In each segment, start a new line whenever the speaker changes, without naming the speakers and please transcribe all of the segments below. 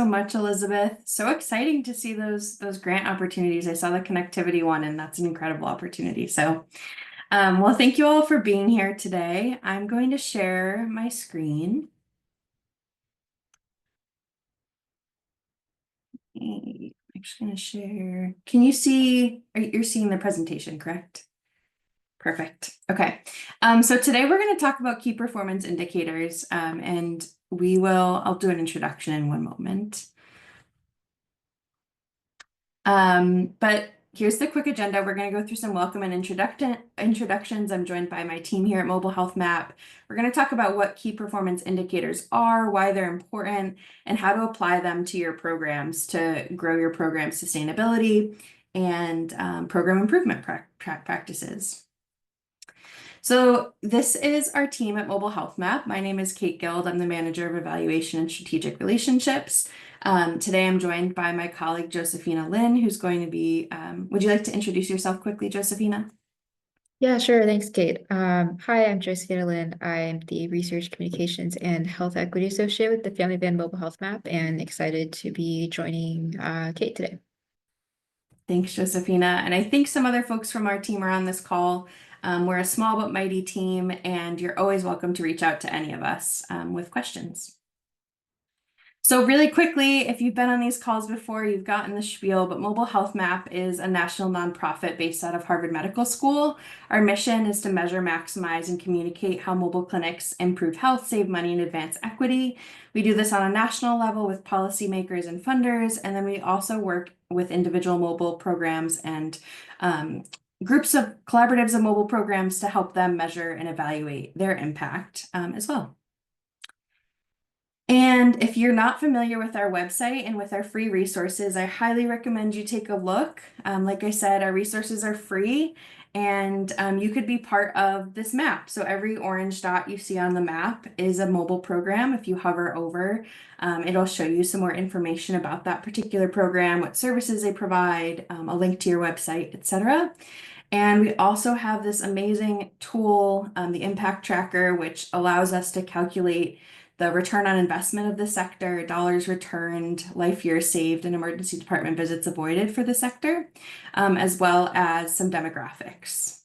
So much, Elizabeth. So exciting to see those grant opportunities. I saw the connectivity one, and that's an incredible opportunity. So, well, thank you all for being here today. I'm going to share my screen. I'm just going to share. Can you see? You're seeing the presentation, correct? Perfect. Okay. So today we're going to talk about key performance indicators, and I'll do an introduction in one moment. But here's the quick agenda. We're going to go through some welcome and introductions. I'm joined by my team here at Mobile Health Map. We're going to talk about what key performance indicators are, why they're important, and how to apply them to your programs to grow your program sustainability and program improvement practices. So this is our team at Mobile Health Map. My name is Kait. I'm the manager of evaluation and strategic relationships. Today I'm joined by my colleague Josephina Lynn, who's going to be, would you like to introduce yourself quickly, Josephina?
Yeah, sure. Thanks, Kate. Hi, I'm Josephina Lynn. I'm the Research Communications and Health Equity Associate with the Family Van Mobile Health Map and excited to be joining Kate today.
Thanks, Josephina. And I think some other folks from our team are on this call. We're a small but mighty team, and you're always welcome to reach out to any of us with questions. So really quickly, if you've been on these calls before, you've gotten the spiel, but Mobile Health Map is a national nonprofit based out of Harvard Medical School. Our mission is to measure, maximize, and communicate how mobile clinics improve health, save money, and advance equity. We do this on a national level with policymakers and funders, and then we also work with individual mobile programs and groups of collaboratives of mobile programs to help them measure and evaluate their impact as well. And if you're not familiar with our website and with our free resources, I highly recommend you take a look. Like I said, our resources are free, and you could be part of this map. So every orange dot you see on the map is a mobile program. If you hover over, it'll show you some more information about that particular program, what services they provide, a link to your website, etc. And we also have this amazing tool, the Impact Tracker, which allows us to calculate the return on investment of the sector, dollars returned, life years saved, and emergency department visits avoided for the sector, as well as some demographics.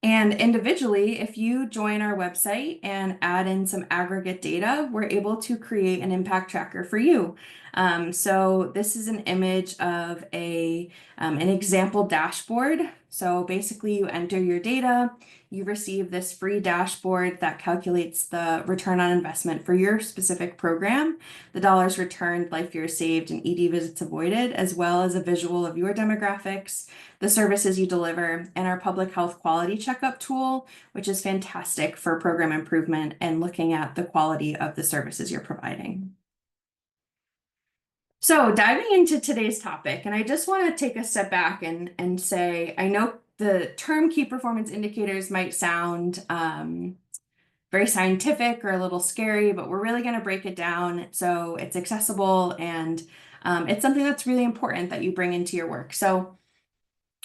And individually, if you join our website and add in some aggregate data, we're able to create an impact tracker for you. So this is an image of an example dashboard. So basically you enter your data, you receive this free dashboard that calculates the return on investment for your specific program, the dollars returned, life years saved, and ED visits avoided, as well as a visual of your demographics, the services you deliver, and our public health quality checkup tool, which is fantastic for program improvement and looking at the quality of the services you're providing. So diving into today's topic, and I just want to take a step back and say, I know the term key performance indicators might sound very scientific or a little scary, but we're really going to break it down so it's accessible and it's something that's really important that you bring into your work. So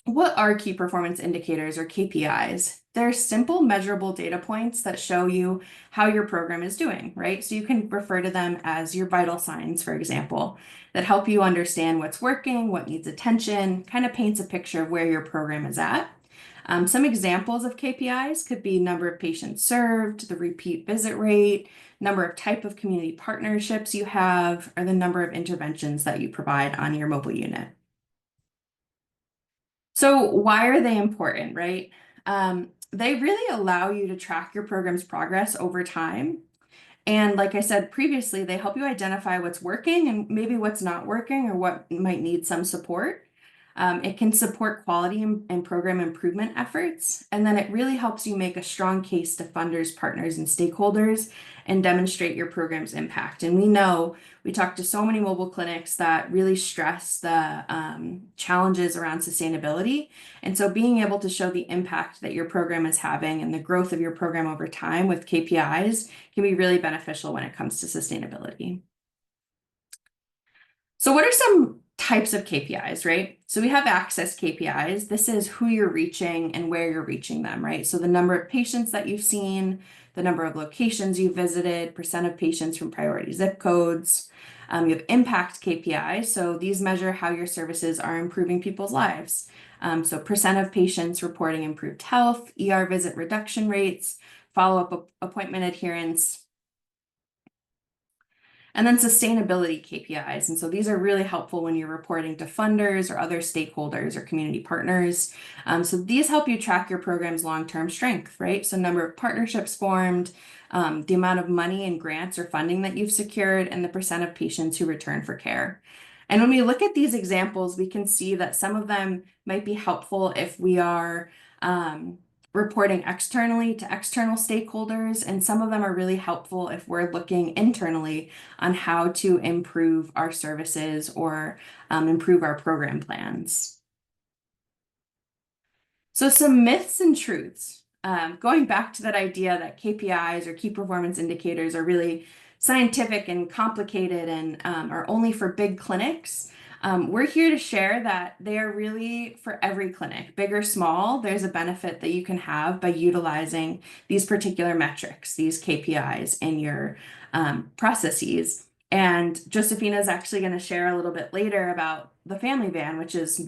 what are key performance indicators or KPIs? They're simple measurable data points that show you how your program is doing, right? So you can refer to them as your vital signs, for example, that help you understand what's working, what needs attention, kind of paints a picture of where your program is at. Some examples of KPIs could be number of patients served, the repeat visit rate, number of type of community partnerships you have, or the number of interventions that you provide on your mobile unit. So why are they important, right? They really allow you to track your program's progress over time. And like I said previously, they help you identify what's working and maybe what's not working or what might need some support. It can support quality and program improvement efforts. And then it really helps you make a strong case to funders, partners, and stakeholders and demonstrate your program's impact. And we talk to so many mobile clinics that really stress the challenges around sustainability. And so being able to show the impact that your program is having and the growth of your program over time with KPIs can be really beneficial when it comes to sustainability. So what are some types of KPIs, right? So we have access KPIs. This is who you're reaching and where you're reaching them, right? So the number of patients that you've seen, the number of locations you've visited, percent of patients from priority zip codes. You have impact KPIs. So these measure how your services are improving people's lives. So percent of patients reporting improved health, ER visit reduction rates, follow-up appointment adherence, and then sustainability KPIs. And so these are really helpful when you're reporting to funders or other stakeholders or community partners. So these help you track your program's long-term strength, right? So number of partnerships formed, the amount of money and grants or funding that you've secured, and the percent of patients who return for care. And when we look at these examples, we can see that some of them might be helpful if we are reporting externally to external stakeholders, and some of them are really helpful if we're looking internally on how to improve our services or improve our program plans. So some myths and truths. Going back to that idea that KPIs or key performance indicators are really scientific and complicated and are only for big clinics. We're here to share that they are really for every clinic, big or small. There's a benefit that you can have by utilizing these particular metrics, these KPIs in your processes. And Josephina is actually going to share a little bit later about the Family Van, which is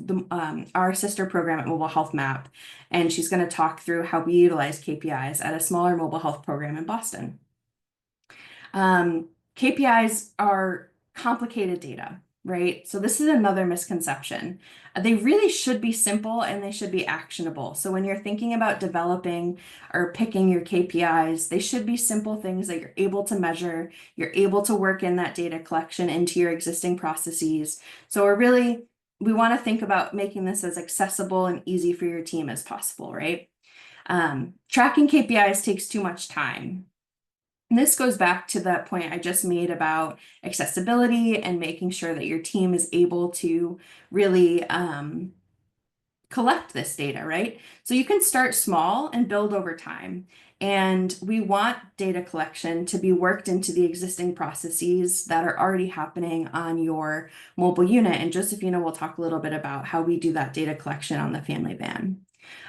our sister program at Mobile Health Map. And she's going to talk through how we utilize KPIs at a smaller mobile health program in Boston. KPIs are complicated data, right? So this is another misconception. They really should be simple and they should be actionable. So when you're thinking about developing or picking your KPIs, they should be simple things that you're able to measure, you're able to work in that data collection into your existing processes. So we want to think about making this as accessible and easy for your team as possible, right? Tracking KPIs takes too much time. And this goes back to that point I just made about accessibility and making sure that your team is able to really collect this data, right? So you can start small and build over time. And we want data collection to be worked into the existing processes that are already happening on your mobile unit. And Josephina will talk a little bit about how we do that data collection on the Family Van.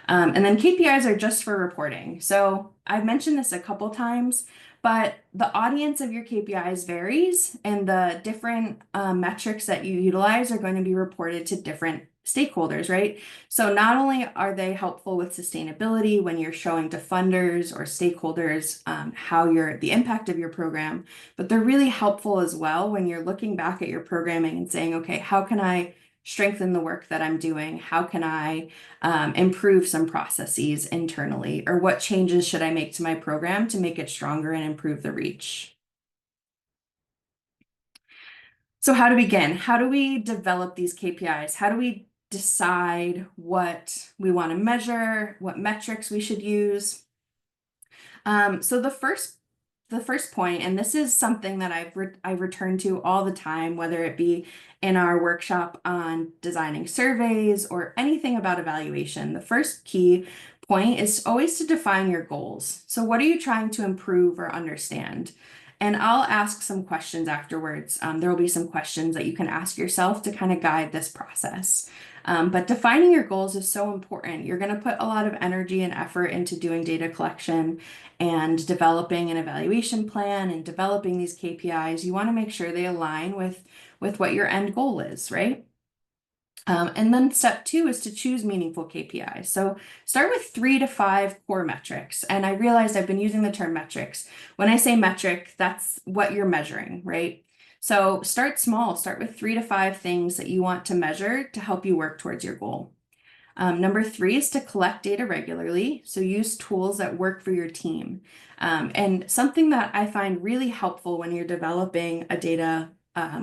And then KPIs are just for reporting. So I've mentioned this a couple times, but the audience of your KPIs varies, and the different metrics that you utilize are going to be reported to different stakeholders, right? So not only are they helpful with sustainability when you're showing to funders or stakeholders the impact of your program, but they're really helpful as well when you're looking back at your programming and saying, okay, how can I strengthen the work that I'm doing? How can I improve some processes internally? Or what changes should I make to my program to make it stronger and improve the reach? So how to begin? How do we develop these KPIs? How do we decide what we want to measure, what metrics we should use? So the first point, and this is something that I've returned to all the time, whether it be in our workshop on designing surveys or anything about evaluation. The first key point is always to define your goals. So what are you trying to improve or understand? And I'll ask some questions afterwards. There will be some questions that you can ask yourself to kind of guide this process. But defining your goals is so important. You're going to put a lot of energy and effort into doing data collection and developing an evaluation plan and developing these KPIs. You want to make sure they align with what your end goal is, right? And then step two is to choose meaningful KPIs. So start with 3 to 5 core metrics. And I realized I've been using the term metrics. When I say metric, that's what you're measuring, right? So start small, start with 3 to 5 things that you want to measure to help you work towards your goal. Number 3 is to collect data regularly. So use tools that work for your team. And something that I find really helpful when you're developing a data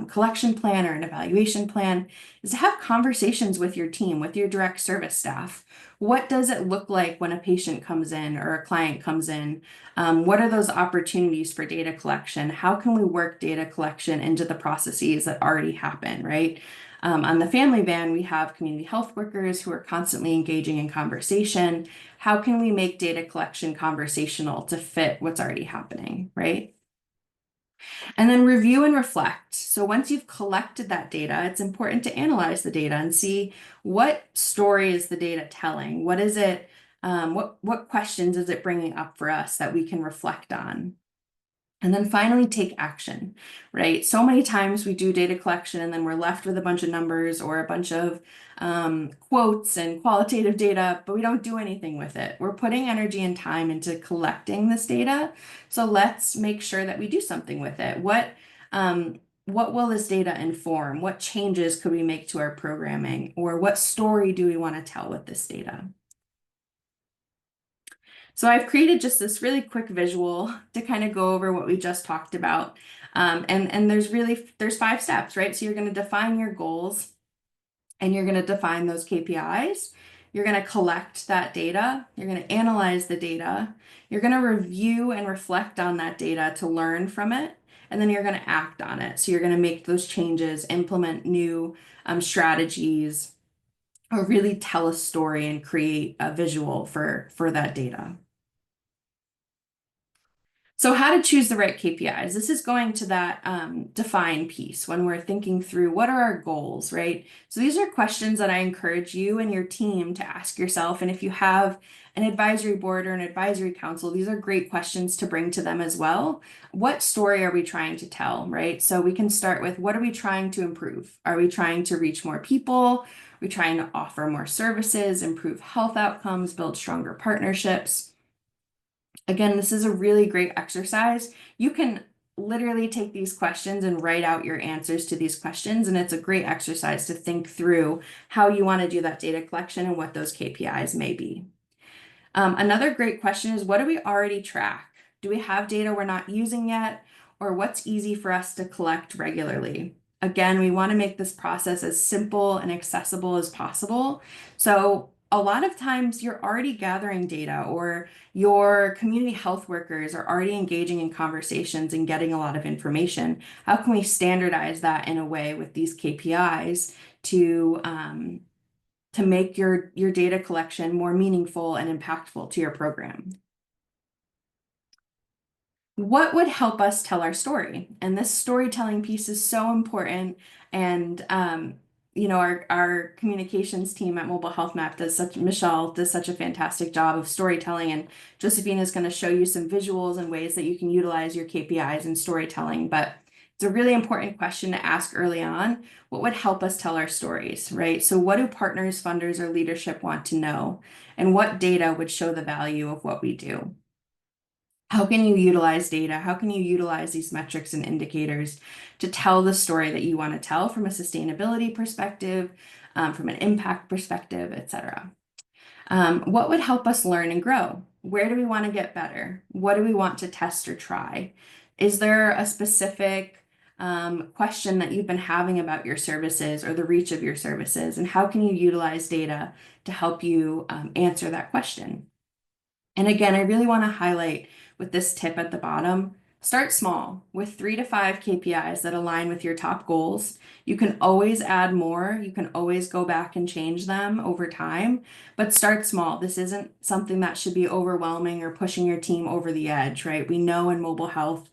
collection plan or an evaluation plan is to have conversations with your team, with your direct service staff. What does it look like when a patient comes in or a client comes in? What are those opportunities for data collection? How can we work data collection into the processes that already happen, right? On the Family Van, we have community health workers who are constantly engaging in conversation. How can we make data collection conversational to fit what's already happening, right? And then review and reflect. So once you've collected that data, it's important to analyze the data and see what story is the data telling? What is it? What questions is it bringing up for us that we can reflect on? And then finally, take action, right? So many times we do data collection and then we're left with a bunch of numbers or a bunch of quotes and qualitative data, but we don't do anything with it. We're putting energy and time into collecting this data. So let's make sure that we do something with it. What will this data inform? What changes could we make to our programming? Or what story do we want to tell with this data? So I've created just this really quick visual to kind of go over what we just talked about. And there's 5 steps, right? So you're going to define your goals and you're going to define those KPIs. You're going to collect that data. You're going to analyze the data. You're going to review and reflect on that data to learn from it. And then you're going to act on it. So you're going to make those changes, implement new strategies, or really tell a story and create a visual for that data. So how to choose the right KPIs. This is going to that define piece when we're thinking through what are our goals, right? So these are questions that I encourage you and your team to ask yourself. And if you have an advisory board or an advisory council, these are great questions to bring to them as well. What story are we trying to tell, right? So we can start with, what are we trying to improve? Are we trying to reach more people? Are we trying to offer more services, improve health outcomes, build stronger partnerships? Again, this is a really great exercise. You can literally take these questions and write out your answers to these questions, and it's a great exercise to think through how you want to do that data collection and what those KPIs may be. Another great question is, what do we already track? Do we have data we're not using yet, or what's easy for us to collect regularly? Again, we want to make this process as simple and accessible as possible. So a lot of times you're already gathering data, or your community health workers are already engaging in conversations and getting a lot of information. How can we standardize that in a way with these KPIs to make your data collection more meaningful and impactful to your program? What would help us tell our story? And this storytelling piece is so important. And our communications team at Mobile Health Map Michelle does such a fantastic job of storytelling. And Josephina is going to show you some visuals and ways that you can utilize your KPIs in storytelling. But it's a really important question to ask early on. What would help us tell our stories, right? So what do partners, funders, or leadership want to know? And what data would show the value of what we do? How can you utilize data? How can you utilize these metrics and indicators to tell the story that you want to tell from a sustainability perspective, from an impact perspective, et cetera? What would help us learn and grow? Where do we want to get better? What do we want to test or try? Is there a specific question that you've been having about your services or the reach of your services? And how can you utilize data to help you answer that question? And again, I really want to highlight with this tip at the bottom, start small with 3 to 5 KPIs that align with your top goals. You can always add more. You can always go back and change them over time, but start small. This isn't something that should be overwhelming or pushing your team over the edge, right? We know in mobile health,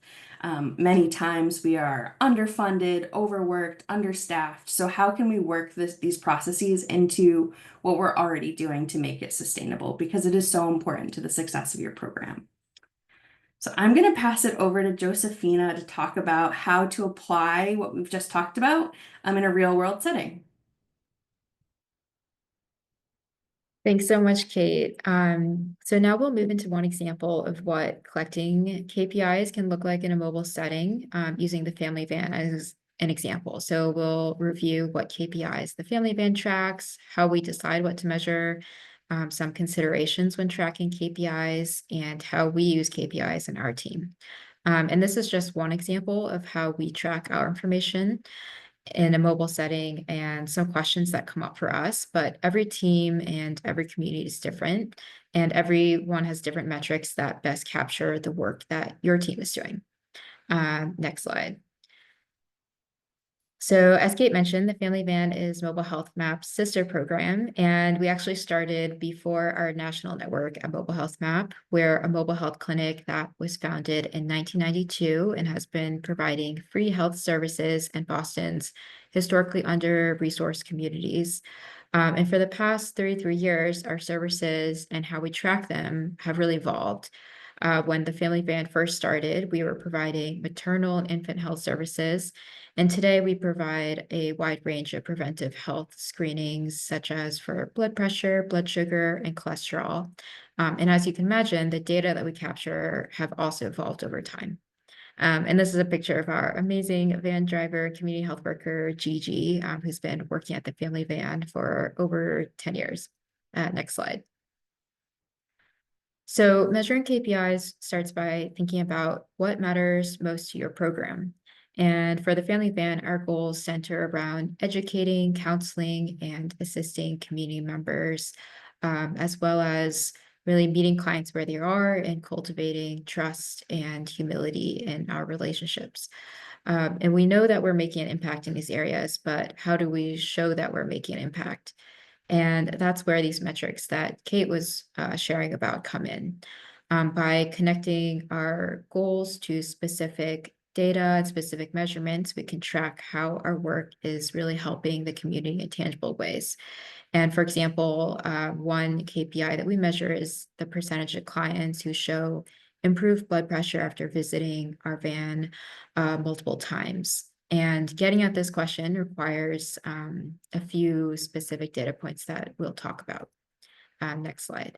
many times we are underfunded, overworked, understaffed. So how can we work these processes into what we're already doing to make it sustainable? Because it is so important to the success of your program. So I'm going to pass it over to Josephina to talk about how to apply what we've just talked about in a real world setting.
Thanks so much, Kate. So now we'll move into one example of what collecting KPIs can look like in a mobile setting, using the family van as an example. So we'll review what KPIs the family van tracks, how we decide what to measure, some considerations when tracking KPIs, and how we use KPIs in our team. And this is just one example of how we track our information in a mobile setting and some questions that come up for us, but every team and every community is different, and everyone has different metrics that best capture the work that your team is doing. Next slide. So as Kate mentioned, the Family Van is Mobile Health Map's sister program, and we actually started before our national network at Mobile Health Map. We're a mobile health clinic that was founded in 1992 and has been providing free health services in Boston's historically under-resourced communities. And for the past 33 years, our services and how we track them have really evolved. When the Family Van first started, we were providing maternal and infant health services. And today we provide a wide range of preventive health screenings, such as for blood pressure, blood sugar, and cholesterol. And as you can imagine, the data that we capture have also evolved over time. And this is a picture of our amazing van driver, community health worker, Gigi, who's been working at the Family Van for over 10 years. Next slide. So measuring KPIs starts by thinking about what matters most to your program. And for the Family Van, our goals center around educating, counseling, and assisting community members, as well as really meeting clients where they are and cultivating trust and humility in our relationships. And we know that we're making an impact in these areas, but how do we show that we're making an impact? And that's where these metrics that Kate was sharing about come in. By connecting our goals to specific data and specific measurements, we can track how our work is really helping the community in tangible ways. And for example, one KPI that we measure is the percentage of clients who show improved blood pressure after visiting our van multiple times. And getting at this question requires a few specific data points that we'll talk about. Next slide.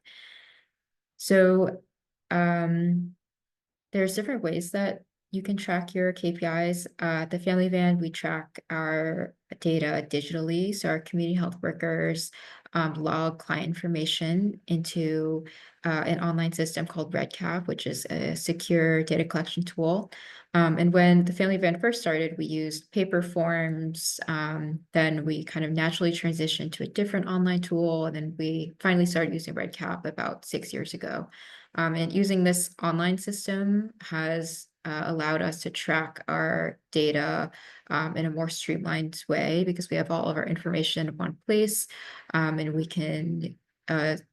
So there's different ways that you can track your KPIs. The Family Van, we track our data digitally. So our community health workers log client information into an online system called RedCap, which is a secure data collection tool. And when the Family Van first started, we used paper forms. Then we kind of naturally transitioned to a different online tool. And then we finally started using RedCap about 6 years ago. And using this online system has allowed us to track our data in a more streamlined way because we have all of our information in one place, and we can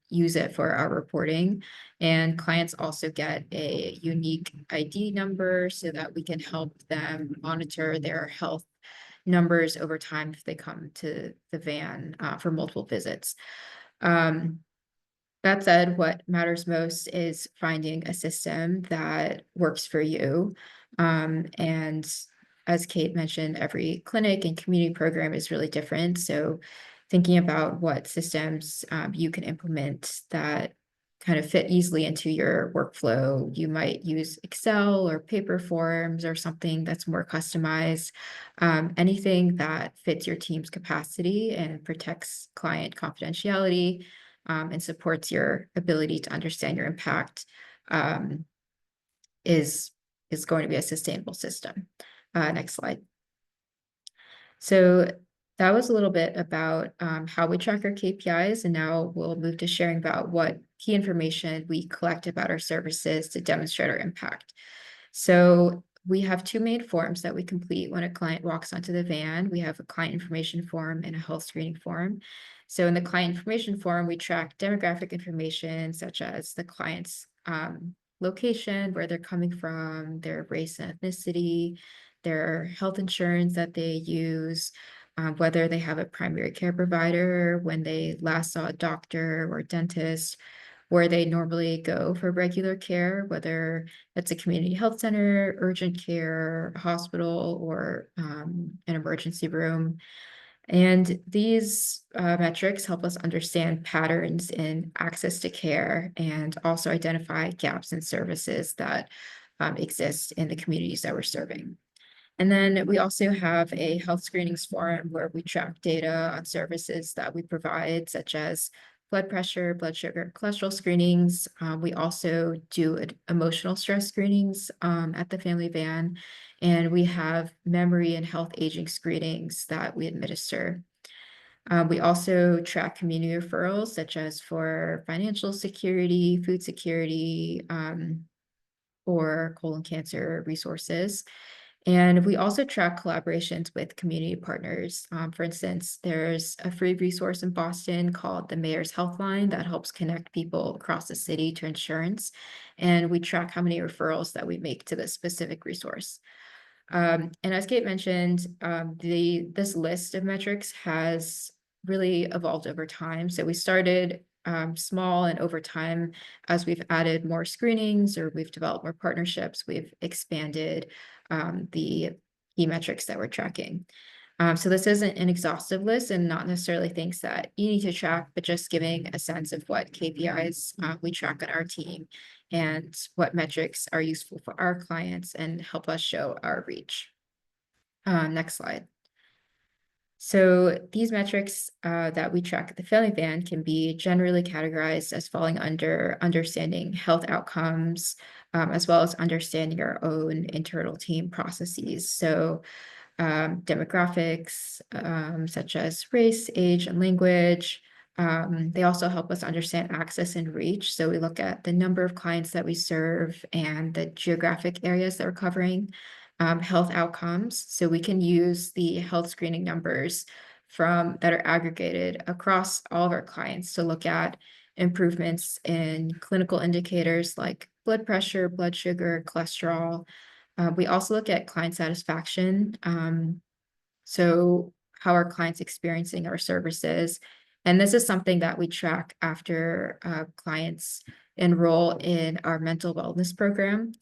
use it for our reporting. And clients also get a unique ID number so that we can help them monitor their health numbers over time if they come to the van for multiple visits. That said, what matters most is finding a system that works for you. And as Kate mentioned, every clinic and community program is really different. So thinking about what systems you can implement that kind of fit easily into your workflow. You might use Excel or paper forms or something that's more customized. Anything that fits your team's capacity and protects client confidentiality and supports your ability to understand your impact um, is going to be a sustainable system. Next slide. So that was a little bit about how we track our KPIs, and now we'll move to sharing about what key information we collect about our services to demonstrate our impact. So we have two main forms that we complete when a client walks onto the van. We have a client information form and a health screening form. So in the client information form, we track demographic information such as the client's location, where they're coming from, their race and ethnicity, their health insurance that they use, whether they have a primary care provider, when they last saw a doctor or dentist, where they normally go for regular care, whether it's a community health center, urgent care, hospital, or an emergency room. And these metrics help us understand patterns in access to care and also identify gaps in services that exist in the communities that we're serving. And then we also have a health screenings forum where we track data on services that we provide, such as blood pressure, blood sugar, cholesterol screenings. We also do emotional stress screenings at the Family Van, and we have memory and health aging screenings that we administer. We also track community referrals, such as for financial security, food security, or colon cancer resources. And we also track collaborations with community partners. For instance, there's a free resource in Boston called the Mayor's Health Line that helps connect people across the city to insurance. And we track how many referrals that we make to this specific resource. And as Kate mentioned, this list of metrics has really evolved over time. So we started small, and over time, as we've added more screenings or we've developed more partnerships, we've expanded the key metrics that we're tracking. So this isn't an exhaustive list and not necessarily things that you need to track, but just giving a sense of what KPIs we track on our team and what metrics are useful for our clients and help us show our reach. Next slide. So these metrics that we track at the Family Van can be generally categorized as falling under understanding health outcomes, as well as understanding our own internal team processes. So demographics, such as race, age, and language. They also help us understand access and reach. So we look at the number of clients that we serve and the geographic areas that we're covering. Health outcomes. So we can use the health screening numbers that are aggregated across all of our clients to look at improvements in clinical indicators like blood pressure, blood sugar, cholesterol. We also look at client satisfaction. So how are clients experiencing our services? And this is something that we track after clients enroll in our mental wellness program.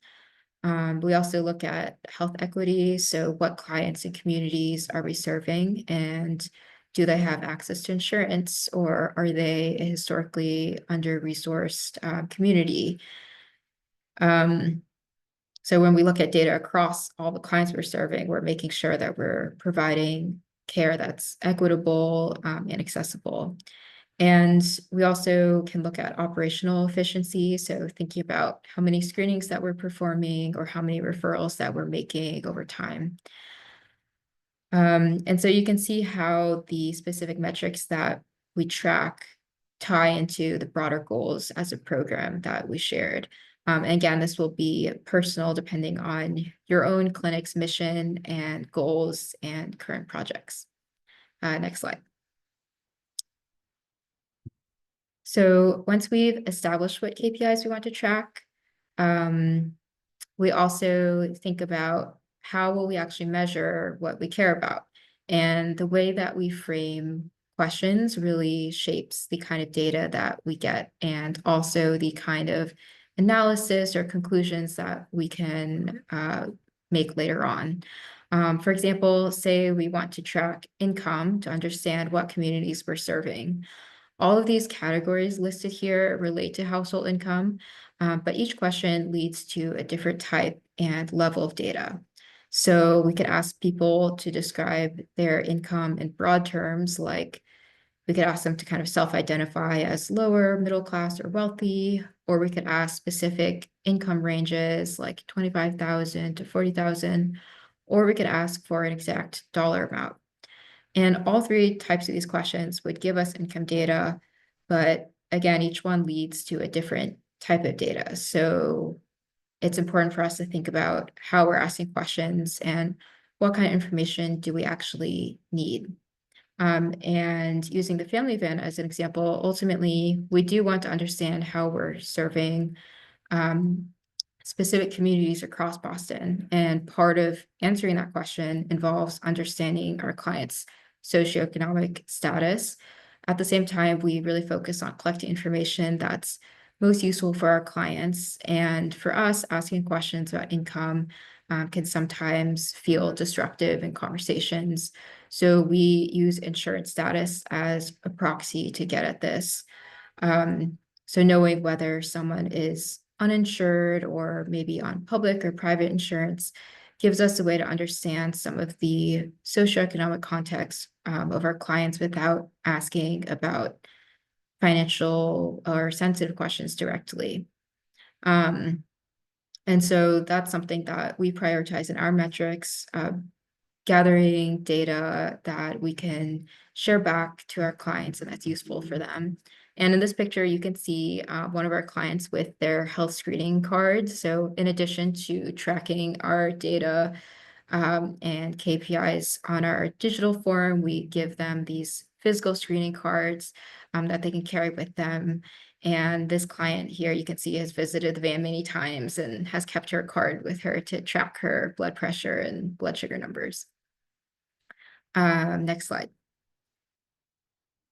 We also look at health equity. So what clients and communities are we serving? And do they have access to insurance, or are they a historically under-resourced community? So when we look at data across all the clients we're serving, we're making sure that we're providing care that's equitable and accessible. And we also can look at operational efficiency. So thinking about how many screenings that we're performing or how many referrals that we're making over time. And so you can see how the specific metrics that we track tie into the broader goals as a program that we shared. And again, this will be personal depending on your own clinic's mission and goals and current projects. Next slide. So once we've established what KPIs we want to track, we also think about how will we actually measure what we care about. And the way that we frame questions really shapes the kind of data that we get and also the kind of analysis or conclusions that we can make later on. For example, say we want to track income to understand what communities we're serving. All of these categories listed here relate to household income, but each question leads to a different type and level of data. So we could ask people to describe their income in broad terms, like we could ask them to kind of self-identify as lower, middle class, or wealthy, or we could ask specific income ranges like 25,000 to 40,000, or we could ask for an exact dollar amount. And all three types of these questions would give us income data, but again, each one leads to a different type of data. So it's important for us to think about how we're asking questions and what kind of information do we actually need. And using the family van as an example, ultimately, we do want to understand how we're serving specific communities across Boston. And part of answering that question involves understanding our clients' socioeconomic status. At the same time, we really focus on collecting information that's most useful for our clients. And for us, asking questions about income can sometimes feel disruptive in conversations. So we use insurance status as a proxy to get at this. So knowing whether someone is uninsured or maybe on public or private insurance gives us a way to understand some of the socioeconomic context of our clients without asking about financial or sensitive questions directly. And so that's something that we prioritize in our metrics, gathering data that we can share back to our clients and that's useful for them. And in this picture, you can see one of our clients with their health screening card. So in addition to tracking our data and KPIs on our digital form. We give them these physical screening cards that they can carry with them. And this client here, you can see, has visited the van many times and has kept her card with her to track her blood pressure and blood sugar numbers. Next slide.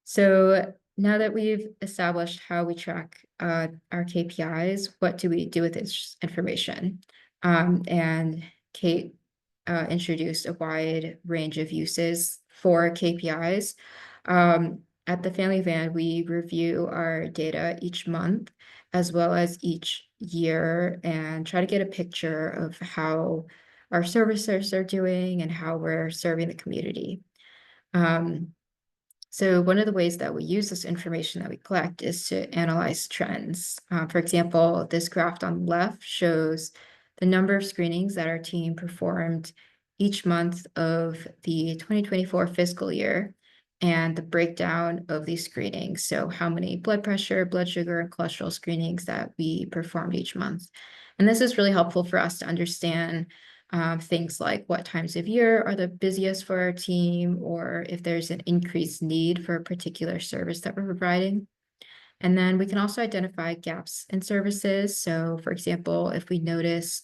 So now that we've established how we track our KPIs, what do we do with this information? And Kait introduced a wide range of uses for KPIs. At the Family Van, we review our data each month as well as each year and try to get a picture of how our services are doing and how we're serving the community. So one of the ways that we use this information that we collect is to analyze trends. For example, this graph on the left shows the number of screenings that our team performed each month of the 2024 fiscal year and the breakdown of these screenings. So how many blood pressure, blood sugar, and cholesterol screenings that we performed each month. And this is really helpful for us to understand things like what times of year are the busiest for our team, or if there's an increased need for a particular service that we're providing. And then we can also identify gaps in services. So for example, if we notice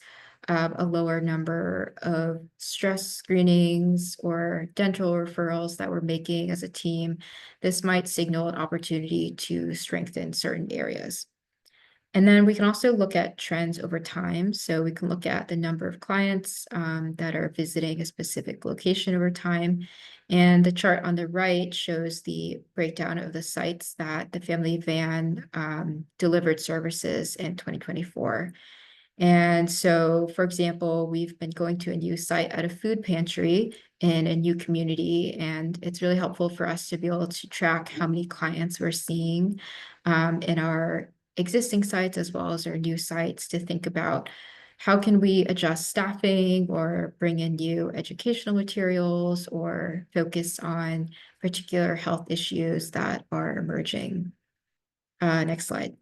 a lower number of stress screenings or dental referrals that we're making as a team, this might signal an opportunity to strengthen certain areas. And then we can also look at trends over time. So we can look at the number of clients that are visiting a specific location over time. And the chart on the right shows the breakdown of the sites that the Family Van delivered services in 2024. And so, for example, we've been going to a new site at a food pantry in a new community, and it's really helpful for us to be able to track how many clients we're seeing in our existing sites as well as our new sites to think about how can we adjust staffing or bring in new educational materials or focus on particular health issues that are emerging. Next slide.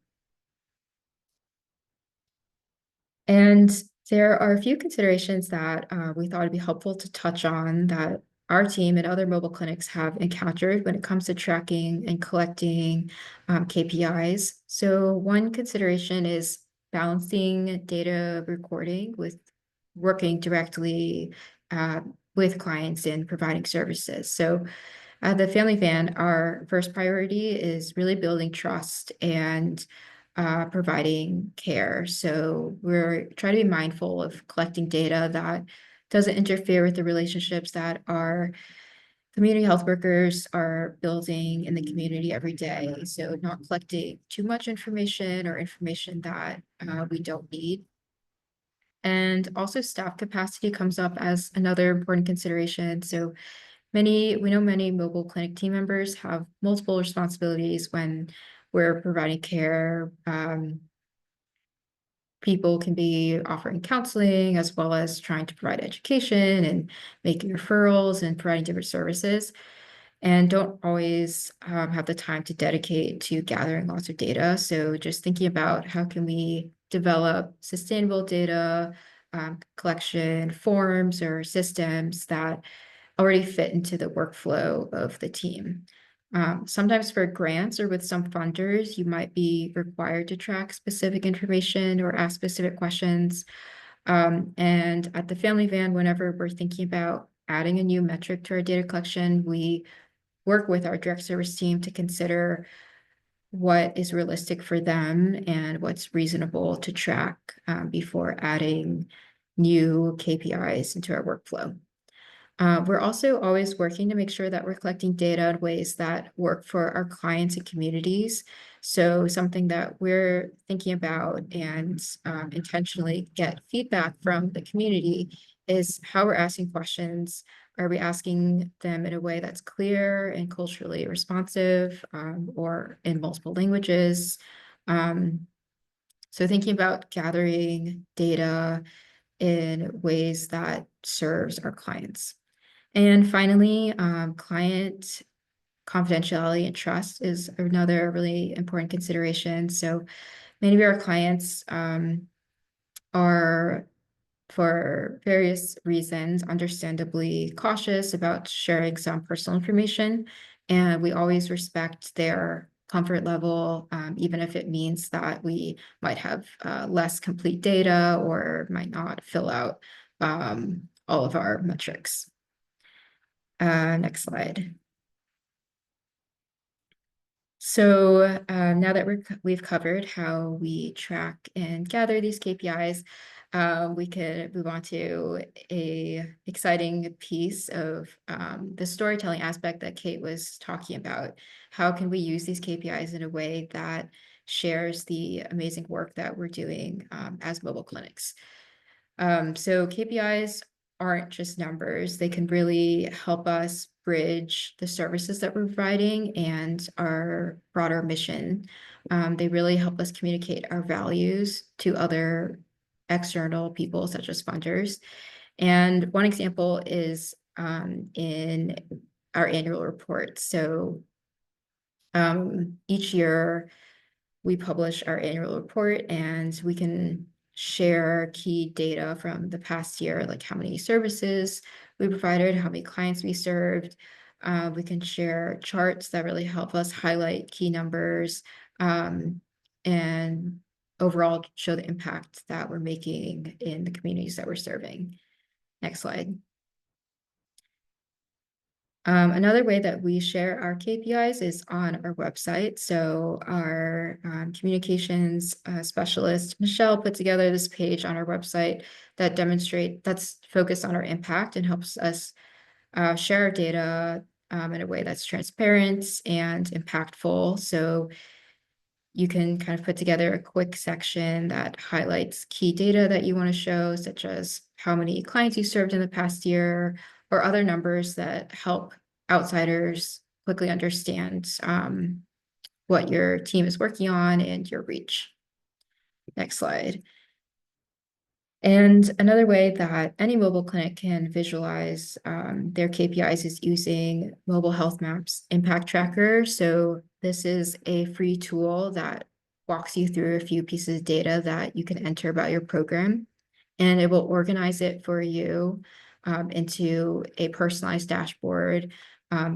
And there are a few considerations that we thought it'd be helpful to touch on that our team and other mobile clinics have encountered when it comes to tracking and collecting KPIs. So one consideration is balancing data recording with working directly with clients and providing services. So at the Family Van, our first priority is really building trust and providing care. So we're trying to be mindful of collecting data that doesn't interfere with the relationships that our community health workers are building in the community every day. So not collecting too much information or information that we don't need. And also staff capacity comes up as another important consideration. So we know many mobile clinic team members have multiple responsibilities when we're providing care. People can be offering counseling as well as trying to provide education and making referrals and providing different services, and don't always have the time to dedicate to gathering lots of data. So just thinking about how can we develop sustainable data collection forms or systems that already fit into the workflow of the team. Sometimes for grants or with some funders, you might be required to track specific information or ask specific questions. And at the Family Van, whenever we're thinking about adding a new metric to our data collection, we work with our direct service team to consider what is realistic for them and what's reasonable to track before adding new KPIs into our workflow. We're also always working to make sure that we're collecting data in ways that work for our clients and communities. So something that we're thinking about and intentionally get feedback from the community is how we're asking questions. Are we asking them in a way that's clear and culturally responsive, or in multiple languages? So thinking about gathering data in ways that serves our clients. And finally, client confidentiality and trust is another really important consideration. So many of our clients are for various reasons, understandably cautious about sharing some personal information. And we always respect their comfort level, even if it means that we might have less complete data or might not fill out all of our metrics. Next slide. So now that we've covered how we track and gather these KPIs, we can move on to a exciting piece of the storytelling aspect that Kate was talking about. How can we use these KPIs in a way that shares the amazing work that we're doing as mobile clinics? So KPIs aren't just numbers. They can really help us bridge the services that we're providing and our broader mission. They really help us communicate our values to other external people, such as funders. And one example is in our annual report. So each year, we publish our annual report and we can share key data from the past year, like how many services we provided, how many clients we served. We can share charts that really help us highlight key numbers and overall show the impact that we're making in the communities that we're serving. Next slide. Another way that we share our KPIs is on our website. So our communications specialist, Michelle, put together this page on our website that's focused on our impact and helps us share our data in a way that's transparent and impactful. So you can kind of put together a quick section that highlights key data that you want to show, such as how many clients you served in the past year, or other numbers that help outsiders quickly understand what your team is working on and your reach. Next slide. And another way that any mobile clinic can visualize their KPIs is using Mobile Health Maps Impact Tracker. So this is a free tool that walks you through a few pieces of data that you can enter about your program, and it will organize it for you into a personalized dashboard.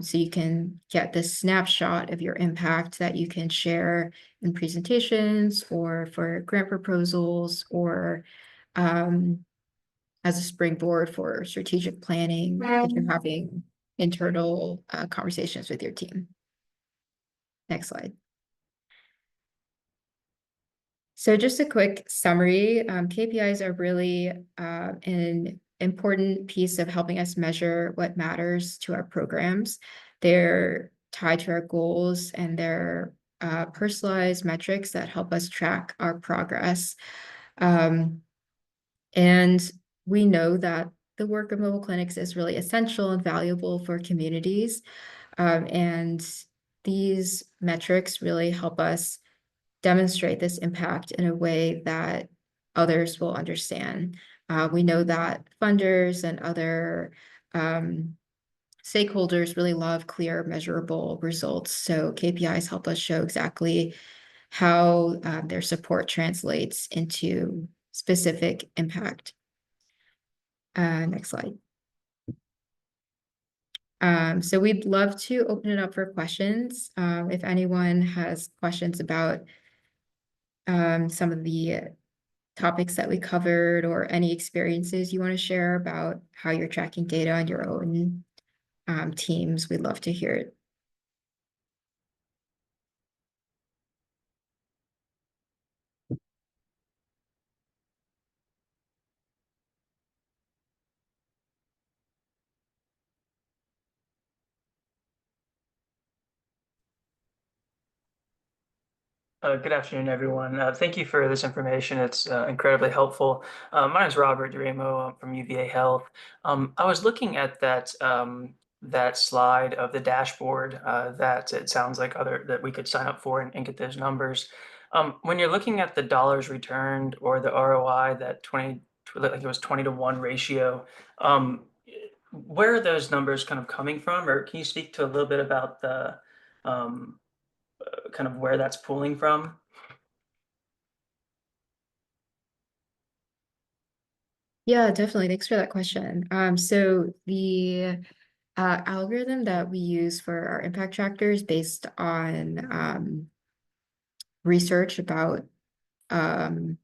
So you can get this snapshot of your impact that you can share in presentations or for grant proposals or as a springboard for strategic planning if you're having internal conversations with your team. Next slide. So just a quick summary, KPIs are really an important piece of helping us measure what matters to our programs. They're tied to our goals and they're personalized metrics that help us track our progress. And we know that the work of mobile clinics is really essential and valuable for communities. And these metrics really help us demonstrate this impact in a way that others will understand. We know that funders and other stakeholders really love clear, measurable results. So KPIs help us show exactly how their support translates into specific impact. Next slide. So we'd love to open it up for questions. If anyone has questions about some of the topics that we covered or any experiences you want to share about how you're tracking data on your own teams, we'd love to hear it.
Good afternoon, everyone. Thank you for this information. It's incredibly helpful. My name is Robert Duramo. I'm from UVA Health. I was looking at that slide of the dashboard that it sounds like that we could sign up for and get those numbers. When you're looking at the dollars returned or the ROI, that like it was 20-to-1 ratio, where are those numbers kind of coming from? Or can you speak to a little bit about the um, kind of where that's pulling from?
Yeah, definitely. Thanks for that question. So the algorithm that we use for our impact tracker is based on research about um,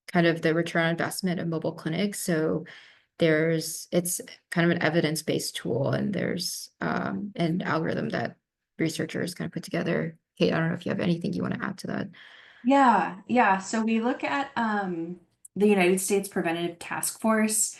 kind of the return on investment of mobile clinics. So it's kind of an evidence-based tool, and there's an algorithm that researchers kind of put together. Kate, I don't know if you have anything you want to add to that.
Yeah. So we look at the United States Preventative Task Force.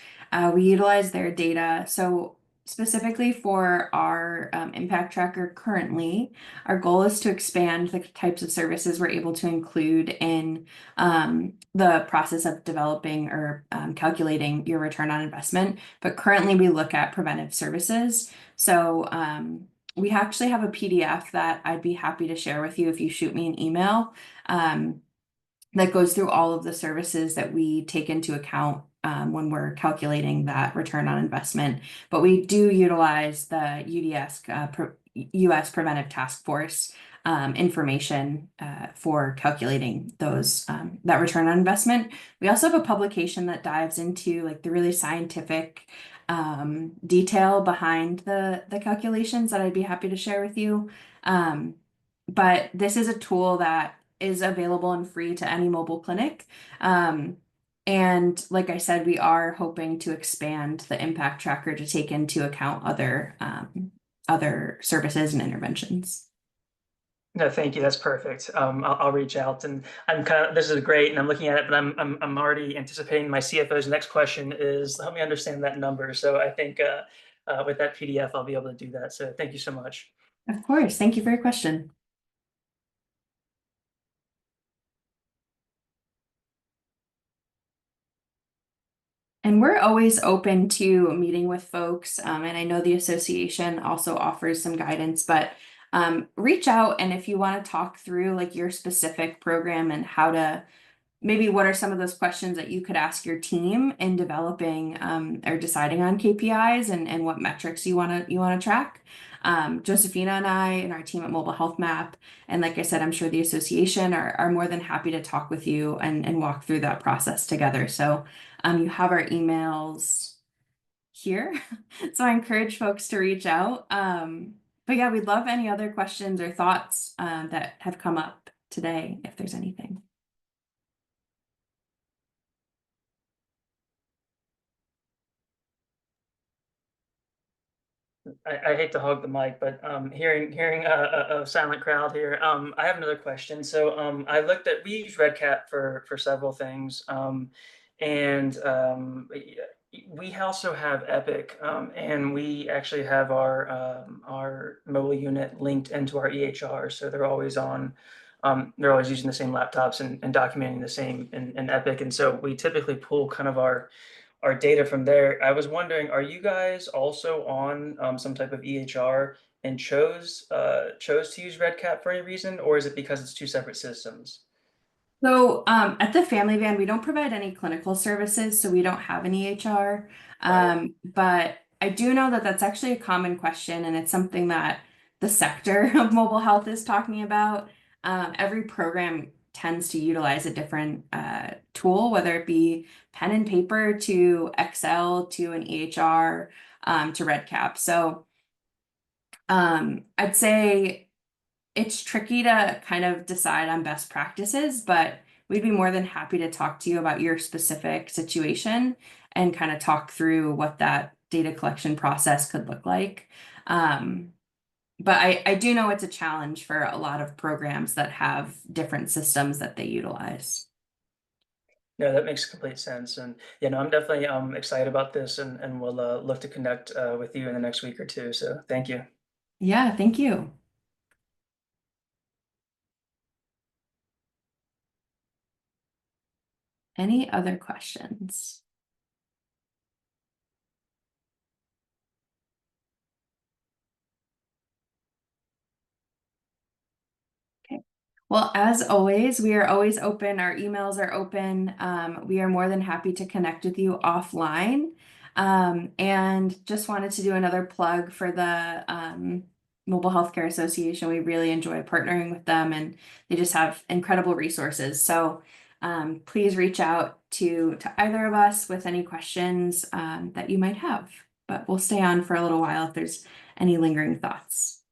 We utilize their data. So specifically for our impact tracker currently, our goal is to expand the types of services we're able to include in the process of developing or calculating your return on investment. But currently we look at preventive services. So we actually have a PDF that I'd be happy to share with you if you shoot me an email um, that goes through all of the services that we take into account when we're calculating that return on investment. But we do utilize the US Preventive Task Force information for calculating those that return on investment. We also have a publication that dives into like the really scientific detail behind the calculations that I'd be happy to share with you. Um, but this is a tool that is available and free to any mobile clinic. And like I said, we are hoping to expand the impact tracker to take into account other services and interventions.
No, thank you. That's perfect. I'll reach out, and this is great, and I'm looking at it, but I'm already anticipating my CFO's next question is help me understand that number. So I think with that PDF, I'll be able to do that. So thank you so much.
Of course. Thank you for your question. And we're always open to meeting with folks. And I know the association also offers some guidance, but reach out. And if you want to talk through like your specific program and how to maybe what are some of those questions that you could ask your team in developing or deciding on KPIs and what metrics you want to track. Josephina and I and our team at Mobile Health Map, and like I said, I'm sure the association are more than happy to talk with you and walk through that process together. So you have our emails here. So I encourage folks to reach out. But yeah, we'd love any other questions or thoughts that have come up today, if there's anything.
I hate to hog the mic, but hearing a silent crowd here, I have another question. So I looked at we use RedCap for several things, and we also have Epic, and we actually have our mobile unit linked into our EHR, so they're always on. They're always using the same laptops and documenting the same in Epic, and so we typically pull kind of our data from there. I was wondering, are you guys also on some type of EHR and chose to use RedCap for any reason, or is it because it's two separate systems?
So at the Family Van, we don't provide any clinical services, so we don't have an EHR.
Right.
But I do know that that's actually a common question, and it's something that the sector of mobile health is talking about. Every program tends to utilize a different tool, whether it be pen and paper to Excel to an EHR to RedCap. So I'd say it's tricky to kind of decide on best practices, but we'd be more than happy to talk to you about your specific situation and kind of talk through what that data collection process could look like. But I do know it's a challenge for a lot of programs that have different systems that they utilize.
No, that makes complete sense. And I'm definitely excited about this, and we'll look to connect with you in the next week or two. So thank you.
Yeah, thank you. Any other questions? Okay. Well, as always, we are always open. Our emails are open. We are more than happy to connect with you offline. And just wanted to do another plug for the Mobile Healthcare Association. We really enjoy partnering with them, and they just have incredible resources. So please reach out to either of us with any questions that you might have. But we'll stay on for a little while if there's any lingering thoughts.